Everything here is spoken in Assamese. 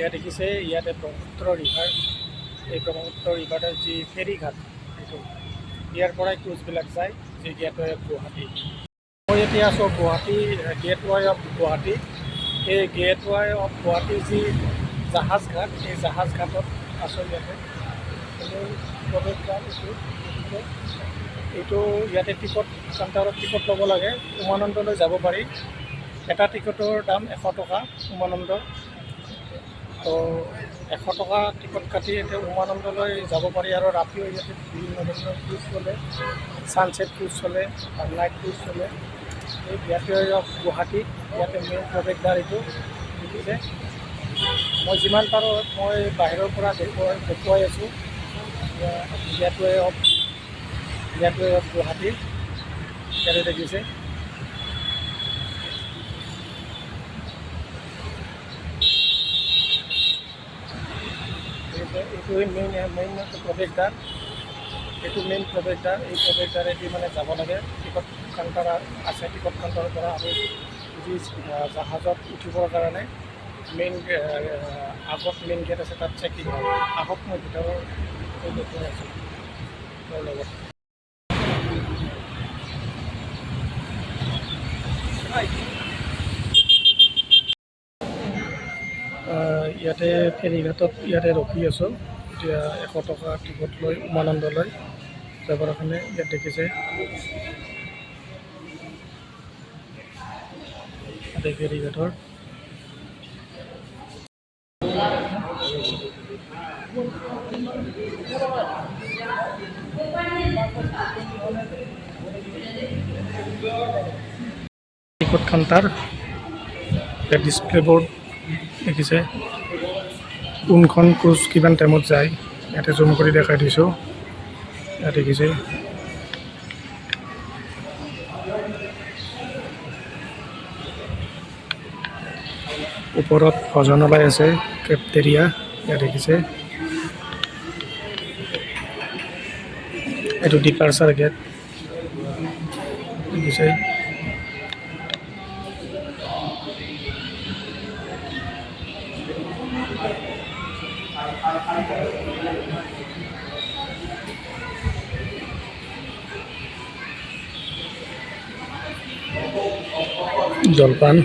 এয়া দেখিছে ইয়াতে ব্ৰহ্মপুত্ৰ ৰিভাৰ, এই ব্ৰহ্মপুত্ৰ ৰিভাৰৰ যি ফেৰীঘাট সেইটো ইয়াৰ পৰাই ক্ৰুজবিলাক যায় যি গেটৱে অফ গুৱাহাটী। মই এতিয়া আছোঁ গুৱাহাটী গেটৱে অফ গুৱাহাটী। এই গেটৱে অফ গুৱাহাটীৰ যি জাহাজ ঘাট, এই জাহাজ ঘাটত আছোঁ ইয়াতে। প্ৰৱেশদ্বাৰ এইটো ইয়াতে টিকট কাউণ্টাৰত টিকট ল'ব লাগে। উমানন্দলৈ যাব পাৰি। এটা টিকটৰ দাম 100 টকা উমানন্দ। তো 100 টকা টিকট কাটি এতিয়া উমানন্দলৈ যাব পাৰি। আৰু ৰাতিও ইয়াতে বিভিন্ন ধৰণৰ ক্ৰুজ চলে, ছানছেট ক্ৰুজ চলে, নাইট ক্ৰুজ চলে। এই গেটৱে অফ গুৱাহাটী ইয়াতে মেইন প্ৰৱেশদ্বাৰ এইটো দেখিছে। মই যিমান পাৰোঁ মই বাহিৰৰ পৰা দেখুৱাই আছোঁ গেটৱে অফ গুৱাহাটী। ইয়াতে দেখিছে এইটোৱে মেইন প্ৰৱেশদ্বাৰ। এইটো মেইন প্ৰৱেশদ্বাৰ। এই প্ৰৱেশদ্বাৰেদি মানে যাব লাগে। টিকট কাউণ্টাৰ আছে। টিকট কাউণ্টাৰৰ পৰা আমি যি জাহাজত উঠিবৰ কাৰণে মেইন আগত মেইন গেট আছে, তাত চেকিং হয়। আহক মই ভিতৰৰ দেখুৱাই আছোঁ তেওঁৰ লগত। ইয়াতে ফেৰীঘাটত ইয়াতে ৰখি আছোঁ। এতিয়া 100 টকা টিকট লৈ উমানন্দলৈ যাবৰ কাৰণে ইয়াত দেখিছে ইয়াতে ফেৰীঘাটৰ টিকট কাউণ্টাৰ, ডিছপ্লে বৰ্ড দেখিছে। কোনখন ক্ৰুজ কিমান টাইমত যায় ইয়াতে জুম কৰি দেখাই দিছোঁ। ইয়াত দেখিছে ওপৰত ভজনালয় আছে, কেফেটেৰিয়া। ইয়াত দেখিছে এইটো ডিপাৰ্চাৰ গেট দেখিছে। জলপান